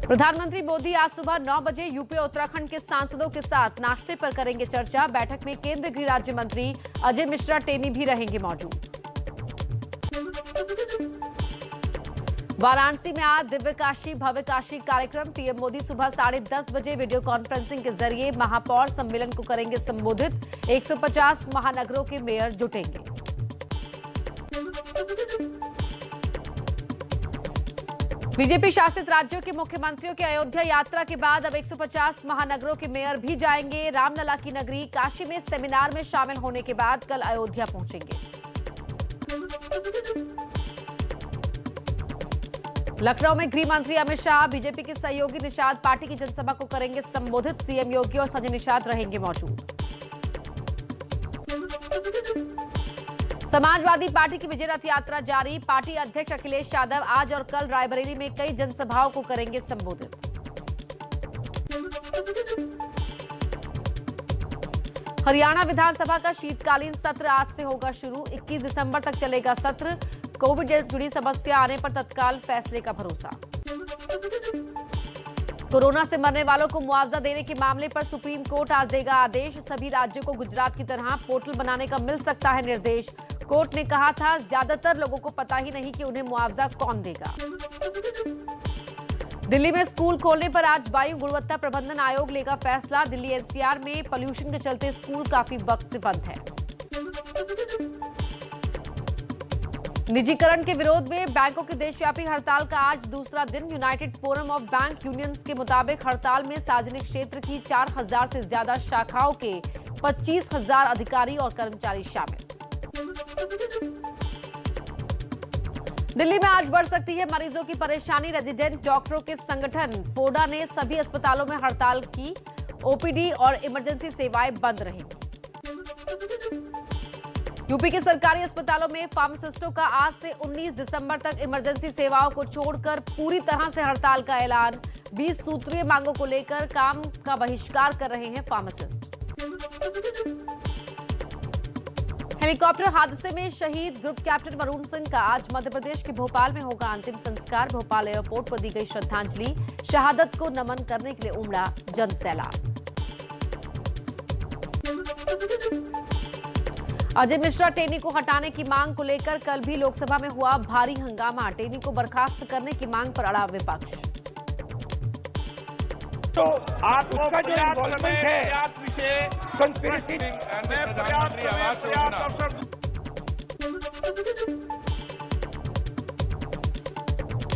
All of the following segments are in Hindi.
प्रधानमंत्री मोदी आज सुबह 9 बजे यूपी और उत्तराखंड के सांसदों के साथ नाश्ते पर करेंगे चर्चा। बैठक में केंद्रीय गृह राज्य मंत्री अजय मिश्रा टेनी भी रहेंगे मौजूद। वाराणसी में आज दिव्य काशी भव्य काशी कार्यक्रम। पीएम मोदी सुबह 10:30 बजे वीडियो कॉन्फ्रेंसिंग के जरिए महापौर सम्मेलन को करेंगे संबोधित। 150 महानगरों के मेयर जुटेंगे। बीजेपी शासित राज्यों के मुख्यमंत्रियों की अयोध्या यात्रा के बाद अब 150 महानगरों के मेयर भी जाएंगे। रामलला की नगरी काशी में सेमिनार में शामिल होने के बाद कल अयोध्या पहुंचेंगे। लखनऊ में गृह मंत्री अमित शाह बीजेपी के सहयोगी निषाद पार्टी की जनसभा को करेंगे संबोधित। सीएम योगी और संजय निषाद रहेंगे मौजूद। समाजवादी पार्टी की विजय रथ यात्रा जारी। पार्टी अध्यक्ष अखिलेश यादव आज और कल रायबरेली में कई जनसभाओं को करेंगे संबोधित। हरियाणा विधानसभा का शीतकालीन सत्र आज से होगा शुरू। 21 दिसंबर तक चलेगा सत्र। कोविड से जुड़ी समस्या आने पर तत्काल फैसले का भरोसा। कोरोना से मरने वालों को मुआवजा देने के मामले पर सुप्रीम कोर्ट आज देगा आदेश। सभी राज्यों को गुजरात की तरह पोर्टल बनाने का मिल सकता है निर्देश। कोर्ट ने कहा था ज्यादातर लोगों को पता ही नहीं कि उन्हें मुआवजा कौन देगा। दिल्ली में स्कूल खोलने पर आज वायु गुणवत्ता प्रबंधन आयोग लेगा फैसला। दिल्ली एनसीआर में पॉल्यूशन के चलते स्कूल काफी वक्त से बंद है। निजीकरण के विरोध में बैंकों की देशव्यापी हड़ताल का आज दूसरा दिन। United forum of bank unions के मुताबिक हड़ताल में सार्वजनिक क्षेत्र की 4000 से ज्यादा शाखाओं के 25,000 अधिकारी और कर्मचारी शामिल। दिल्ली में आज बढ़ सकती है मरीजों की परेशानी। रेजिडेंट डॉक्टरों के संगठन फोडा ने सभी अस्पतालों में हड़ताल की। ओपीडी और इमरजेंसी सेवाएं बंद रहेंगी। यूपी के सरकारी अस्पतालों में फार्मासिस्टों का आज से 19 दिसंबर तक इमरजेंसी सेवाओं को छोड़कर पूरी तरह से हड़ताल का ऐलान। 20 सूत्रीय मांगों को लेकर काम का बहिष्कार कर रहे हैं फार्मासिस्ट। हेलीकॉप्टर हादसे में शहीद ग्रुप कैप्टन वरुण सिंह का आज मध्य प्रदेश के भोपाल में होगा अंतिम संस्कार। भोपाल एयरपोर्ट पर दी गई श्रद्धांजलि। शहादत को नमन करने के लिए उमड़ा जनसैलाब। अजय मिश्रा टेनी को हटाने की मांग को लेकर कल भी लोकसभा में हुआ भारी हंगामा। टेनी को बर्खास्त करने की मांग पर अड़ा विपक्ष। तो आपका जो इन्वॉल्वमेंट है कंस्पिरेसी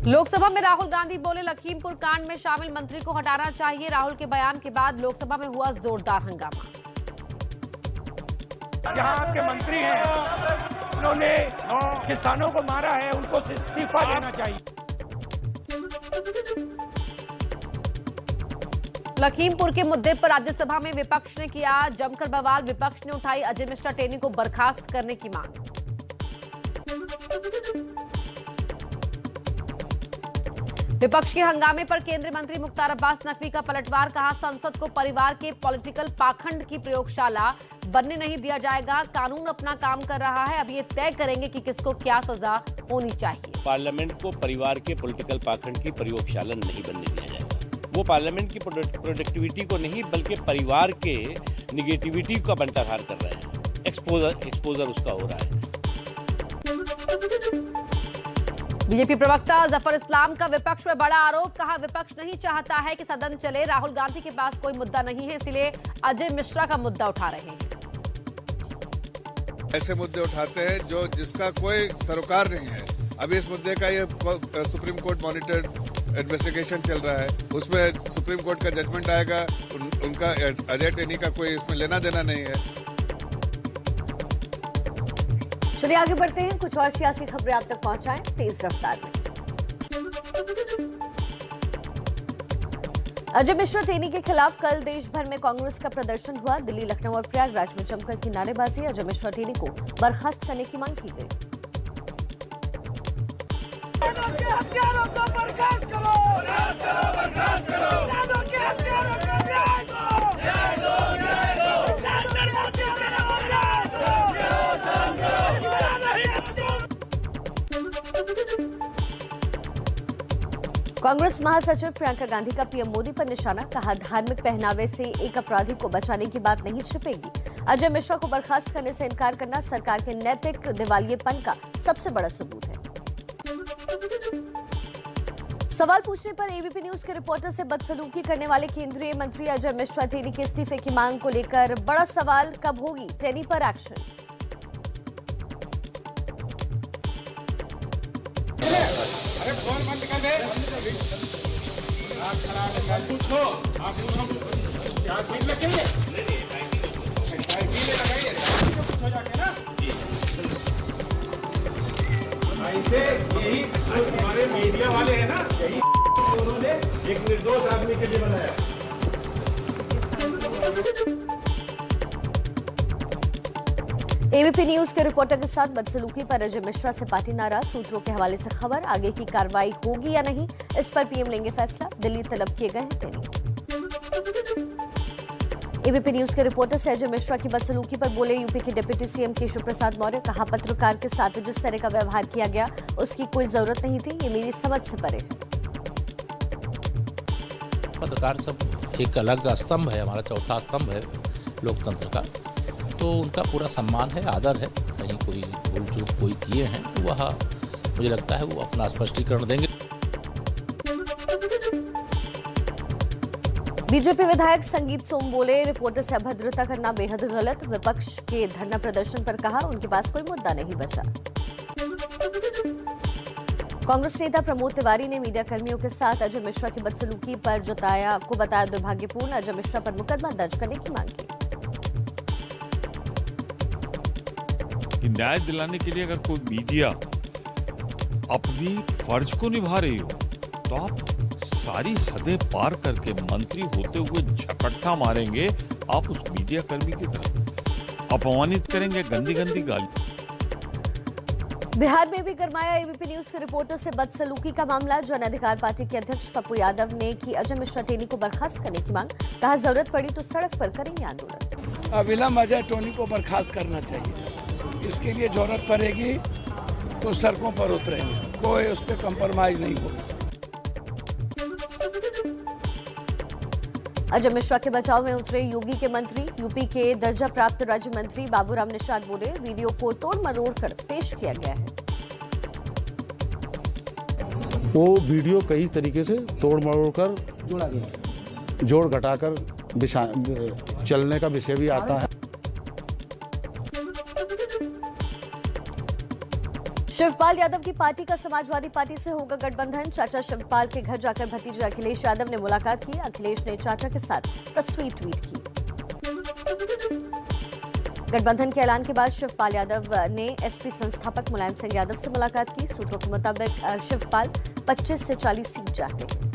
लोकसभा में राहुल गांधी बोले लखीमपुर कांड में शामिल मंत्री को हटाना चाहिए। राहुल के बयान के बाद लोकसभा में हुआ जोरदार हंगामा। जहां आपके मंत्री हैं उन्होंने किसानों को मारा है, उनको इस्तीफा देना चाहिए। लखीमपुर के मुद्दे पर राज्यसभा में विपक्ष ने किया जमकर बवाल। विपक्ष ने उठाई अजय मिश्रा टेनी को बर्खास्त करने की मांग। विपक्ष के हंगामे पर केंद्रीय मंत्री मुख्तार अब्बास नकवी का पलटवार। कहा संसद को परिवार के पॉलिटिकल पाखंड की प्रयोगशाला बनने नहीं दिया जाएगा। कानून अपना काम कर रहा है, अब ये तय करेंगे कि किसको क्या सजा होनी चाहिए। पार्लियामेंट को परिवार के पॉलिटिकल पाखंड की प्रयोगशाला नहीं बनने दिया जाएगा। वो पार्लियामेंट की प्रोडक्टिविटी को नहीं बल्कि परिवार के निगेटिविटी का बंटाधार कर रहे हैं। एक्सपोजर उसका हो रहा है। बीजेपी प्रवक्ता जफर इस्लाम का विपक्ष पर बड़ा आरोप। कहा विपक्ष नहीं चाहता है कि सदन चले। राहुल गांधी के पास कोई मुद्दा नहीं है, इसलिए अजय मिश्रा का मुद्दा उठा रहे हैं। ऐसे मुद्दे उठाते हैं जिसका कोई सरोकार नहीं है। अभी इस मुद्दे का ये सुप्रीम कोर्ट मॉनिटर्ड इन्वेस्टिगेशन चल रहा है। उसमें सुप्रीम कोर्ट का जजमेंट आएगा। उनका अजय टेनी का कोई इसमें लेना देना नहीं है। चलिए आगे बढ़ते हैं, कुछ और सियासी खबरें आप तक पहुंचाएं तेज रफ्तार में। अजय मिश्रा टेनी के खिलाफ कल देश भर में कांग्रेस का प्रदर्शन हुआ। दिल्ली, लखनऊ और प्रयागराज में जमकर की नारेबाजी। अजय मिश्रा टेनी को बर्खास्त करने की मांग की गई। कांग्रेस महासचिव प्रियंका गांधी का पीएम मोदी पर निशाना, कहा धार्मिक पहनावे से एक अपराधी को बचाने की बात नहीं छिपेगी। अजय मिश्रा को बर्खास्त करने से इनकार करना सरकार के नैतिक दिवालियेपन का सबसे बड़ा सबूत है। सवाल पूछने पर एबीपी न्यूज के रिपोर्टर से बदसलूकी करने वाले केंद्रीय मंत्री अजय मिश्रा टेनी के इस्तीफे की मांग को लेकर बड़ा सवाल, कब होगी टेनी पर एक्शन? ऐसे यही हमारे मीडिया वाले हैं ना, यही उन्होंने एक निर्दोष आदमी के लिए बनाया। एबीपी न्यूज के रिपोर्टर के साथ बदसलूकी पर अजय मिश्रा से पार्टी नाराज, सूत्रों के हवाले से खबर। आगे की कार्रवाई होगी या नहीं, इस पर पीएम लेंगे फैसला, दिल्ली तलब किए गए हैं टेनी। एबीपी न्यूज के रिपोर्टर से अजय मिश्रा की बदसलूकी पर बोले यूपी के डिप्टी सीएम केशव प्रसाद मौर्य, कहा पत्रकार के साथ जिस तरह का व्यवहार किया गया उसकी कोई जरूरत नहीं थी, ये मेरी समझ से परे है। पत्रकार सब एक अलग स्तंभ है, हमारा चौथा स्तंभ है लोकतंत्र का, तो उनका पूरा सम्मान है, आदर है। कहीं कोई भूल चूक कोई किए हैं तो वह मुझे लगता है वो अपना स्पष्टीकरण देंगे। बीजेपी विधायक संगीत सोम बोले, रिपोर्टर से अभद्रता करना बेहद गलत, विपक्ष के धरना प्रदर्शन पर कहा उनके पास कोई मुद्दा नहीं बचा। कांग्रेस नेता प्रमोद तिवारी ने मीडिया कर्मियों के साथ अजय मिश्रा की बदसलूकी पर बताया दुर्भाग्यपूर्ण, अजय मिश्रा पर मुकदमा दर्ज करने की मांग की। न्याय दिलाने के लिए अगर कोई मीडिया अपनी फर्ज को निभा रही हो तो आप सारी हदें पार करके मंत्री होते हुए झपट्टा मारेंगे आप उस मीडिया कर्मी की तरफ, अपमानित करेंगे, गंदी गंदी गाली। बिहार में भी गरमाया एबीपी न्यूज के रिपोर्टर से बदसलूकी का मामला। जन अधिकार पार्टी के अध्यक्ष पप्पू यादव ने की अजय मिश्रा टेनी को बर्खास्त करने की मांग, कहा जरूरत पड़ी तो सड़क पर करेंगे आंदोलन। अविलंब अजय टोनी को बर्खास्त करना चाहिए, इसके लिए जरूरत पड़ेगी तो सड़कों पर उतरेंगे, कोई उस पर कंप्रोमाइज नहीं होगा। अजय मिश्रा के बचाव में उतरे योगी के मंत्री, यूपी के दर्जा प्राप्त राज्य मंत्री बाबूराम निषाद बोले, वीडियो को तोड़ मरोड़ कर पेश किया गया है। वो वीडियो कई तरीके से तोड़ मरोड़ कर जोड़ा गया, जोड़ घटाकर चलने का विषय भी आता है। शिवपाल यादव की पार्टी का समाजवादी पार्टी से होगा गठबंधन। चाचा शिवपाल के घर जाकर भतीजे अखिलेश यादव ने मुलाकात की। अखिलेश ने चाचा के साथ तस्वीर ट्वीट की। गठबंधन के ऐलान के बाद शिवपाल यादव ने एसपी संस्थापक मुलायम सिंह यादव से मुलाकात की। सूत्रों के मुताबिक शिवपाल 25 से 40 सीट चाहते हैं।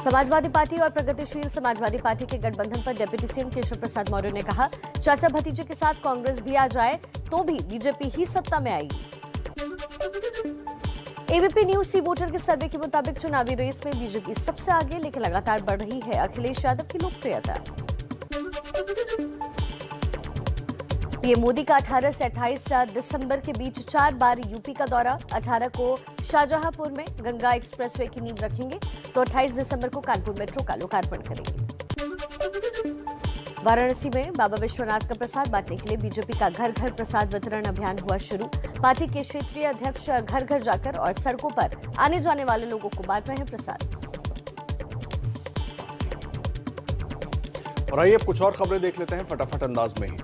समाजवादी पार्टी और प्रगतिशील समाजवादी पार्टी के गठबंधन पर डिप्टी सीएम केशव प्रसाद मौर्य ने कहा, चाचा भतीजे के साथ कांग्रेस भी आ जाए तो भी बीजेपी ही सत्ता में आएगी। एबीपी न्यूज सी वोटर के सर्वे के मुताबिक चुनावी रेस में बीजेपी सबसे आगे, लेकिन लगातार बढ़ रही है अखिलेश यादव की लोकप्रियता। पीएम मोदी का 18 से 28 दिसंबर के बीच 4 बार यूपी का दौरा। 18 को शाहजहांपुर में गंगा एक्सप्रेसवे की नींव रखेंगे तो 28 दिसंबर को कानपुर मेट्रो का लोकार्पण करेंगे। वाराणसी में बाबा विश्वनाथ का प्रसाद बांटने के लिए बीजेपी का घर घर प्रसाद वितरण अभियान हुआ शुरू। पार्टी के क्षेत्रीय अध्यक्ष घर घर जाकर और सड़कों पर आने जाने वाले लोगों को बांट रहे हैं प्रसाद। और आइए अब कुछ और खबरें देख लेते हैं फटाफट अंदाज में ही।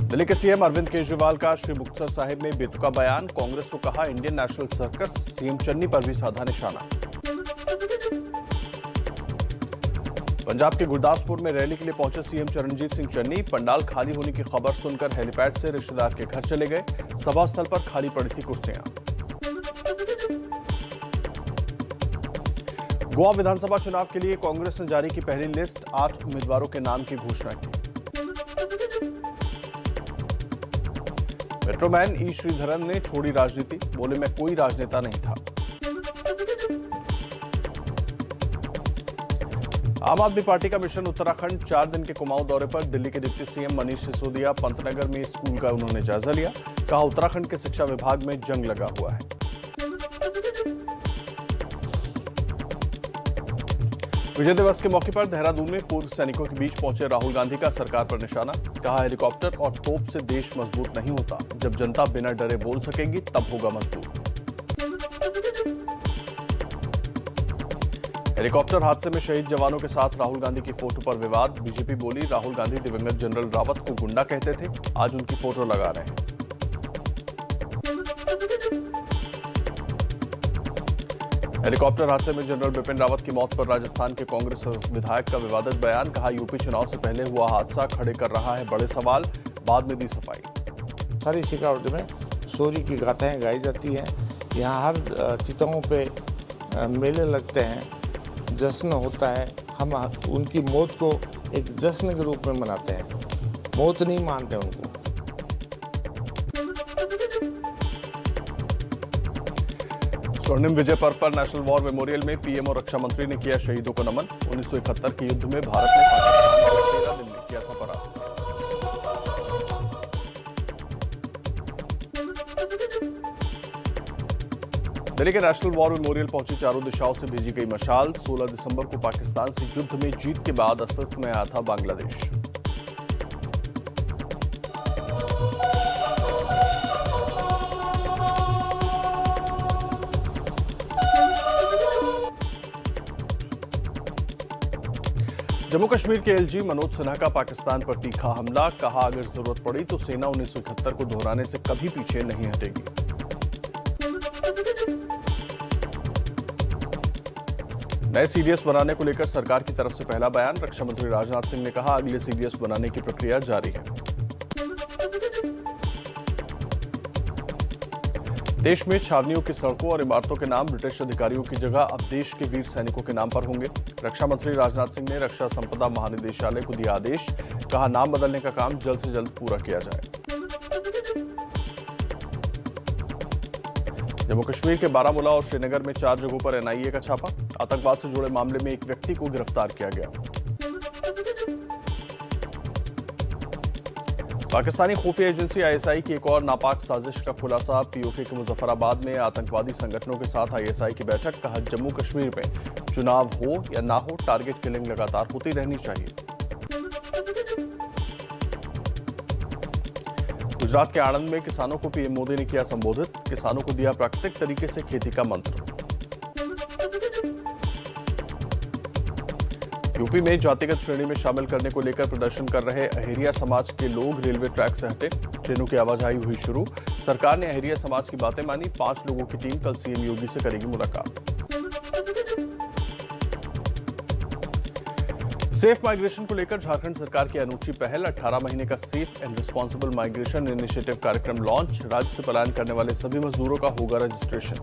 दिल्ली के सीएम अरविंद केजरीवाल का श्री मुक्तसर साहिब में बेतुका बयान। कांग्रेस को कहा Indian national circus, CM Channi पर भी साधा निशाना। पंजाब के गुरदासपुर में रैली के लिए पहुंचे सीएम चरणजीत सिंह चन्नी। पंडाल खाली होने की खबर सुनकर हेलीपैड से रिश्तेदार के घर चले गए। सभा स्थल पर खाली पड़ी थी कुर्सियां। गोवा विधानसभा चुनाव के लिए कांग्रेस ने जारी की पहली लिस्ट। 8 उम्मीदवारों के नाम की घोषणा की। मेट्रोमैन ई श्रीधरन ने छोड़ी राजनीति, बोले मैं कोई राजनेता नहीं था। आम आदमी पार्टी का मिशन उत्तराखंड 4 दिन के कुमाऊं दौरे पर दिल्ली के डिप्टी सीएम मनीष सिसोदिया पंतनगर में स्कूल का उन्होंने जायजा लिया। कहा उत्तराखंड के शिक्षा विभाग में जंग लगा हुआ है। विजय दिवस के मौके पर देहरादून में पूर्व सैनिकों के बीच पहुंचे राहुल गांधी का सरकार पर निशाना। कहा हेलीकॉप्टर और तोप से देश मजबूत नहीं होता, जब जनता बिना डरे बोल सकेगी तब होगा मजबूत। हेलीकॉप्टर हादसे में शहीद जवानों के साथ राहुल गांधी की फोटो पर विवाद। बीजेपी बोली राहुल गांधी दिवंगत जनरल रावत को गुंडा कहते थे, आज उनकी फोटो लगा रहे हैं। हेलीकॉप्टर हादसे में जनरल बिपिन रावत की मौत पर राजस्थान के कांग्रेस विधायक का विवादित बयान। कहा यूपी चुनाव से पहले हुआ हादसा खड़े कर रहा है बड़े सवाल, बाद में दी सफाई। सारी शेखावत में शौर्य की गाथाएं गाई जाती हैं। यहाँ हर चिताओं पे मेले लगते हैं, जश्न होता है। हम उनकी मौत को एक जश्न के रूप में मनाते हैं, मौत नहीं मानते उनको। स्वर्णिम विजय पर्व पर नेशनल वॉर मेमोरियल में पीएम और रक्षा मंत्री ने किया शहीदों को नमन। 1971 के युद्ध में भारत ने पाकिस्तान को 13 दिन में किया था परास्त। दिल्ली के नेशनल वॉर मेमोरियल पहुंची चारों दिशाओं से भेजी गई मशाल। 16 दिसंबर को पाकिस्तान से युद्ध में जीत के बाद अस्तित्व में आया था बांग्लादेश। जम्मू कश्मीर के एलजी मनोज सिन्हा का पाकिस्तान पर तीखा हमला। कहा अगर जरूरत पड़ी तो सेना 1971 को दोहराने से कभी पीछे नहीं हटेगी। नए सीडीएस बनाने को लेकर सरकार की तरफ से पहला बयान। रक्षा मंत्री राजनाथ सिंह ने कहा अगले सीडीएस बनाने की प्रक्रिया जारी है। देश में छावनियों की सड़कों और इमारतों के नाम ब्रिटिश अधिकारियों की जगह अब देश के वीर सैनिकों के नाम पर होंगे। रक्षा मंत्री राजनाथ सिंह ने रक्षा संपदा महानिदेशालय को दिया आदेश। कहा नाम बदलने का काम जल्द से जल्द पूरा किया जाए। जम्मू कश्मीर के बारामूला और श्रीनगर में 4 जगहों पर एनआईए का छापा। आतंकवाद से जुड़े मामले में एक व्यक्ति को गिरफ्तार किया गया। पाकिस्तानी खुफिया एजेंसी आईएसआई की एक और नापाक साजिश का खुलासा। पीओके के मुजफ्फराबाद में आतंकवादी संगठनों के साथ आईएसआई की बैठक। कहा जम्मू कश्मीर में चुनाव हो या ना हो, टारगेट किलिंग लगातार होती रहनी चाहिए। गुजरात के आणंद में किसानों को पीएम मोदी ने किया संबोधित। किसानों को दिया प्राकृतिक तरीके से खेती का मंत्र। यूपी में जातिगत श्रेणी में शामिल करने को लेकर प्रदर्शन कर रहे अहेरिया समाज के लोग रेलवे ट्रैक से हटे। ट्रेनों की आवाजाही हुई शुरू। सरकार ने अहेरिया समाज की बातें मानी। 5 लोगों की टीम कल सीएम योगी से करेगी मुलाकात। सेफ माइग्रेशन को लेकर झारखंड सरकार की अनूठी पहल। 18 महीने का safe and responsible migration initiative कार्यक्रम लॉन्च। राज्य से पलायन करने वाले सभी मजदूरों का होगा रजिस्ट्रेशन।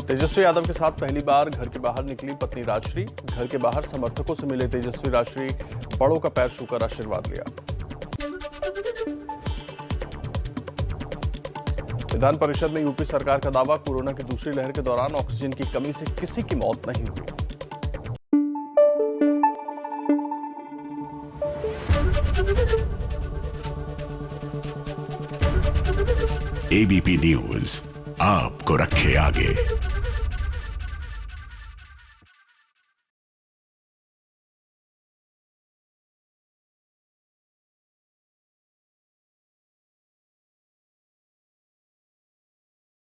तेजस्वी यादव के साथ पहली बार घर के बाहर निकली पत्नी राजश्री। घर के बाहर समर्थकों से मिले तेजस्वी राजश्री, बड़ों का पैर छूकर आशीर्वाद लिया। विधान परिषद में यूपी सरकार का दावा, कोरोना की दूसरी लहर के दौरान ऑक्सीजन की कमी से किसी की मौत नहीं हुई। एबीपी न्यूज आपको रखे आगे।